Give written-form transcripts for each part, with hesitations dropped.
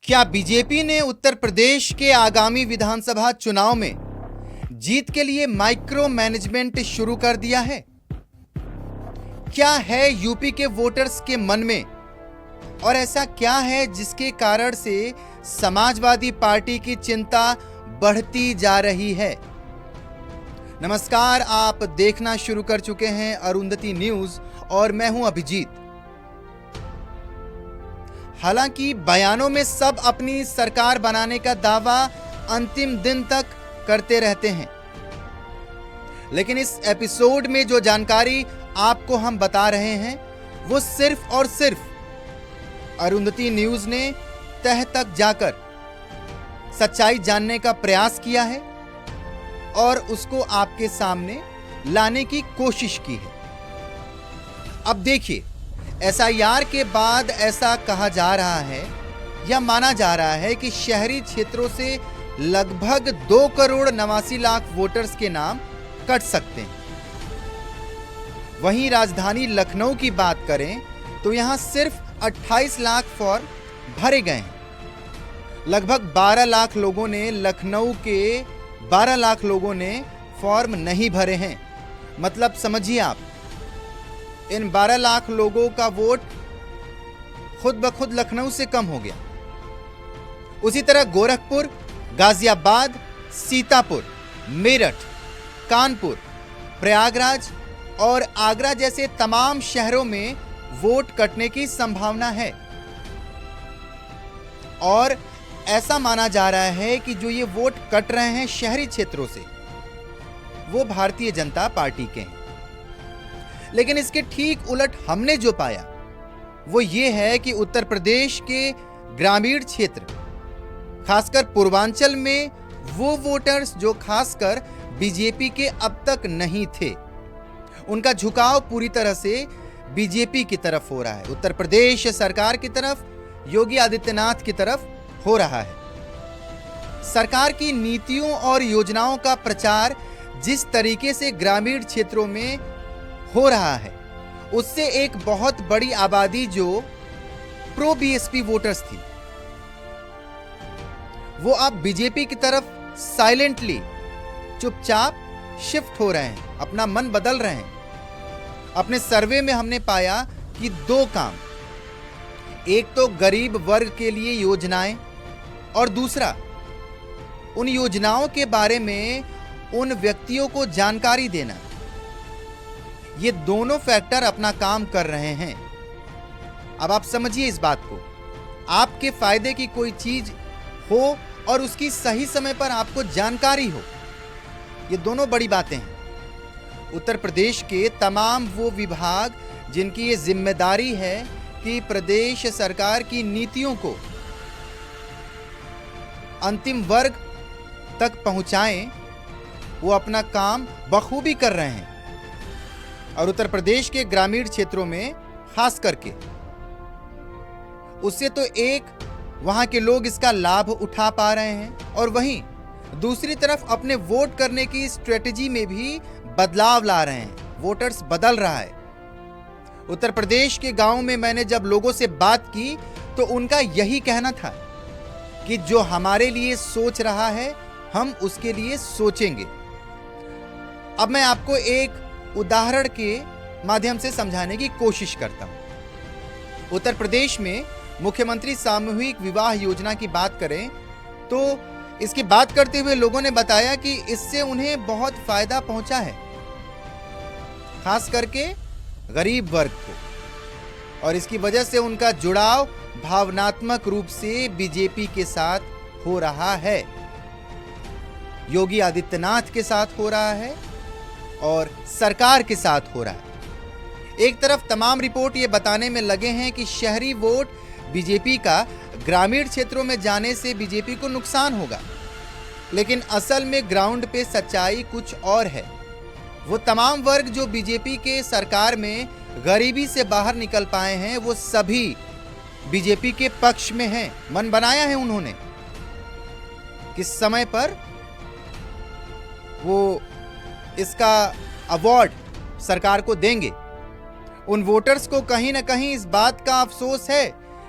क्या बीजेपी ने उत्तर प्रदेश के आगामी विधानसभा चुनाव में जीत के लिए माइक्रो मैनेजमेंट शुरू कर दिया है? क्या है यूपी के वोटर्स के मन में और ऐसा क्या है जिसके कारण से समाजवादी पार्टी की चिंता बढ़ती जा रही है? नमस्कार, आप देखना शुरू कर चुके हैं अरुंधति न्यूज और मैं हूं अभिजीत। हालांकि बयानों में सब अपनी सरकार बनाने का दावा अंतिम दिन तक करते रहते हैं, लेकिन इस एपिसोड में जो जानकारी आपको हम बता रहे हैं वो सिर्फ और सिर्फ अरुंधति न्यूज ने तह तक जाकर सच्चाई जानने का प्रयास किया है और उसको आपके सामने लाने की कोशिश की है। अब देखिए, एसआईआर के बाद ऐसा कहा जा रहा है या माना जा रहा है कि शहरी क्षेत्रों से लगभग 2,89,00,000 वोटर्स के नाम कट सकते हैं। वहीं राजधानी लखनऊ की बात करें तो यहां सिर्फ 28 लाख फॉर्म भरे गए हैं। लगभग 12 लाख लोगों ने लखनऊ के 12 लाख लोगों ने फॉर्म नहीं भरे हैं। मतलब समझिए आप, इन 12 लाख लोगों का वोट खुद ब खुद लखनऊ से कम हो गया। उसी तरह गोरखपुर, गाजियाबाद, सीतापुर, मेरठ, कानपुर, प्रयागराज और आगरा जैसे तमाम शहरों में वोट कटने की संभावना है। और ऐसा माना जा रहा है कि जो ये वोट कट रहे हैं शहरी क्षेत्रों से, वो भारतीय जनता पार्टी के हैं। लेकिन इसके ठीक उलट हमने जो पाया वो ये है कि उत्तर प्रदेश के ग्रामीण क्षेत्र, खासकर पूर्वांचल में, वो वोटर्स जो खासकर बीजेपी के अब तक नहीं थे, उनका झुकाव पूरी तरह से बीजेपी की तरफ हो रहा है। उत्तर प्रदेश सरकार की तरफ, योगी आदित्यनाथ की तरफ हो रहा है। सरकार की नीतियों और योजनाओं का प्रचार जिस तरीके से ग्रामीण क्षेत्रों में हो रहा है, उससे एक बहुत बड़ी आबादी जो प्रो बीएसपी वोटर्स थी, वो अब बीजेपी की तरफ साइलेंटली, चुपचाप शिफ्ट हो रहे हैं, अपना मन बदल रहे हैं। अपने सर्वे में हमने पाया कि 2 काम, एक तो गरीब वर्ग के लिए योजनाएं और दूसरा उन योजनाओं के बारे में उन व्यक्तियों को जानकारी देना। ये दोनों फैक्टर अपना काम कर रहे हैं। अब आप समझिए इस बात को, आपके फायदे की कोई चीज हो और उसकी सही समय पर आपको जानकारी हो, ये दोनों बड़ी बातें हैं। उत्तर प्रदेश के तमाम वो विभाग जिनकी ये जिम्मेदारी है कि प्रदेश सरकार की नीतियों को अंतिम वर्ग तक पहुंचाएं, वो अपना काम बखूबी कर रहे हैं। और उत्तर प्रदेश के ग्रामीण क्षेत्रों में खास करके, उससे तो एक वहां के लोग इसका लाभ उठा पा रहे हैं और वहीं दूसरी तरफ अपने वोट करने की स्ट्रेटजी में भी बदलाव ला रहे हैं। वोटर्स बदल रहा है। उत्तर प्रदेश के गांव में मैंने जब लोगों से बात की तो उनका यही कहना था कि जो हमारे लिए सोच रहा है हम उसके लिए सोचेंगे। अब मैं आपको एक उदाहरण के माध्यम से समझाने की कोशिश करता हूं। उत्तर प्रदेश में मुख्यमंत्री सामूहिक विवाह योजना की बात करें तो इसकी बात करते हुए लोगों ने बताया कि इससे उन्हें बहुत फायदा पहुंचा है, खास करके गरीब वर्ग को, और इसकी वजह से उनका जुड़ाव भावनात्मक रूप से बीजेपी के साथ हो रहा है, योगी आदित्यनाथ के साथ हो रहा है और सरकार के साथ हो रहा है। एक तरफ तमाम रिपोर्ट ये बताने में लगे हैं कि शहरी वोट बीजेपी का ग्रामीण क्षेत्रों में जाने से बीजेपी को नुकसान होगा, लेकिन असल में ग्राउंड पे सच्चाई कुछ और है। वो तमाम वर्ग जो बीजेपी के सरकार में गरीबी से बाहर निकल पाए हैं, वो सभी बीजेपी के पक्ष में हैं। मन बनाया है उन्होंने किस समय पर वो इसका अवार्ड सरकार को देंगे। उन वोटर्स को कहीं ना कहीं इस बात का अफसोस है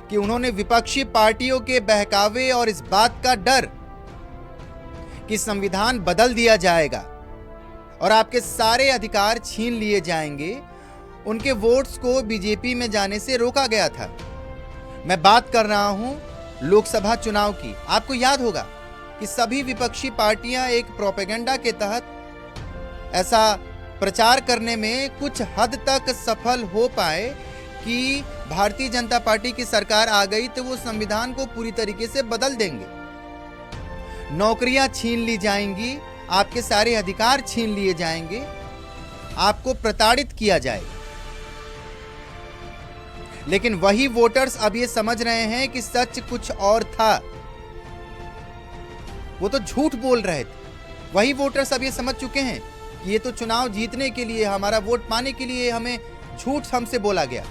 कि उन्होंने विपक्षी पार्टियों के बहकावे और इस बात का डर कि संविधान बदल दिया जाएगा और आपके सारे अधिकार छीन लिए जाएंगे, उनके वोट्स को बीजेपी में जाने से रोका गया था। मैं बात कर रहा हूं लोकसभा चुनाव की। आपको याद होगा कि सभी विपक्षी पार्टियां एक प्रोपेगेंडा के तहत ऐसा प्रचार करने में कुछ हद तक सफल हो पाए कि भारतीय जनता पार्टी की सरकार आ गई तो वो संविधान को पूरी तरीके से बदल देंगे, नौकरियां छीन ली जाएंगी, आपके सारे अधिकार छीन लिए जाएंगे, आपको प्रताड़ित किया जाएगा। लेकिन वही वोटर्स अब ये समझ रहे हैं कि सच कुछ और था, वो तो झूठ बोल रहे थे। वही वोटर्स अब ये समझ चुके हैं कि ये तो चुनाव जीतने के लिए, हमारा वोट पाने के लिए हमें झूठ हमसे बोला गया।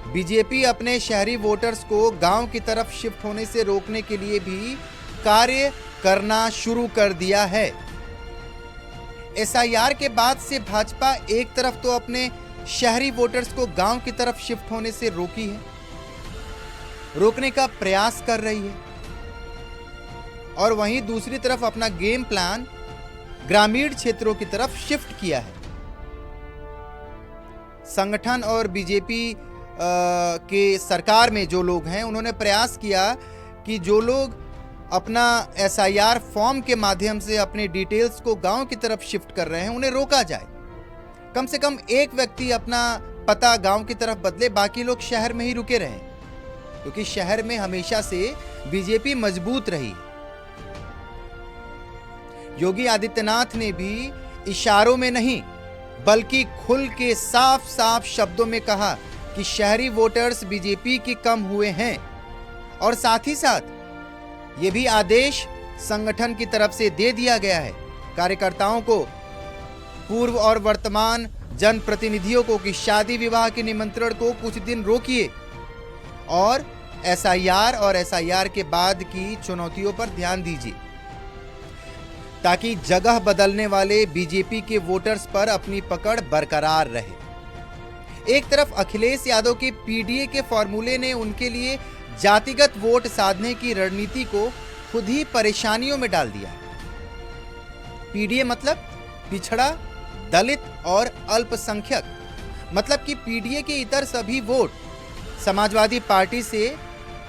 बीजेपी अपने शहरी वोटर्स को गांव की तरफ शिफ्ट होने से रोकने के लिए भी कार्य करना शुरू कर दिया है। एसआईआर के बाद से भाजपा एक तरफ तो अपने शहरी वोटर्स को गांव की तरफ शिफ्ट होने से रोकी है, रोकने का प्रयास कर रही है, और वहीं दूसरी तरफ अपना गेम प्लान ग्रामीण क्षेत्रों की तरफ शिफ्ट किया है। संगठन और बीजेपी के सरकार में जो लोग हैं उन्होंने प्रयास किया कि जो लोग अपना एसआईआर फॉर्म के माध्यम से अपने डिटेल्स को गांव की तरफ शिफ्ट कर रहे हैं उन्हें रोका जाए। कम से कम एक व्यक्ति अपना पता गांव की तरफ बदले, बाकी लोग शहर में ही रुके रहें, क्योंकि शहर में हमेशा से बीजेपी मजबूत रही। योगी आदित्यनाथ ने भी इशारों में नहीं बल्कि खुल के साफ साफ शब्दों में कहा कि शहरी वोटर्स बीजेपी के कम हुए हैं, और साथ ही साथ ये भी आदेश संगठन की तरफ से दे दिया गया है कार्यकर्ताओं को, पूर्व और वर्तमान जनप्रतिनिधियों को, कि शादी विवाह के निमंत्रण को कुछ दिन रोकिए और एसआईआर और एसआईआर के बाद की चुनौतियों पर ध्यान दीजिए, ताकि जगह बदलने वाले बीजेपी के वोटर्स पर अपनी पकड़ बरकरार रहे। एक तरफ अखिलेश यादव के पीडीए के फॉर्मूले ने उनके लिए जातिगत वोट साधने की रणनीति को खुद ही परेशानियों में डाल दिया। पीडीए मतलब पिछड़ा, दलित और अल्पसंख्यक, मतलब कि पीडीए के इतर सभी वोट समाजवादी पार्टी से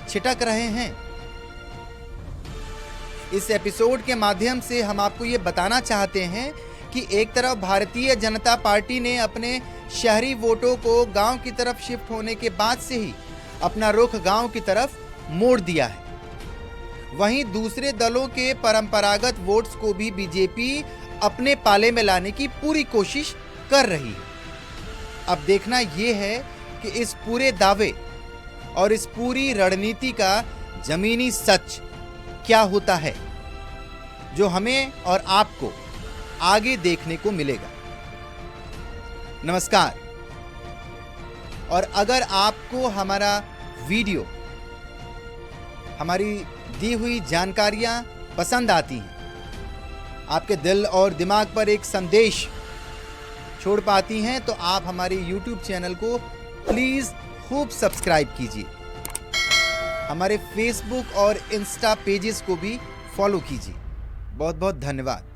छिटक रहे हैं। इस एपिसोड के माध्यम से हम आपको ये बताना चाहते हैं कि एक तरफ भारतीय जनता पार्टी ने अपने शहरी वोटों को गांव की तरफ शिफ्ट होने के बाद से ही अपना रुख गांव की तरफ मोड़ दिया है, वहीं दूसरे दलों के परंपरागत वोट्स को भी बीजेपी अपने पाले में लाने की पूरी कोशिश कर रही है। अब देखना यह है कि इस पूरे दावे और इस पूरी रणनीति का जमीनी सच क्या होता है, जो हमें और आपको आगे देखने को मिलेगा। नमस्कार, और अगर आपको हमारा वीडियो, हमारी दी हुई जानकारियां पसंद आती हैं, आपके दिल और दिमाग पर एक संदेश छोड़ पाती हैं, तो आप हमारे YouTube चैनल को प्लीज़ खूब सब्सक्राइब कीजिए। हमारे Facebook और Insta पेजेस को भी फॉलो कीजिए। बहुत बहुत धन्यवाद।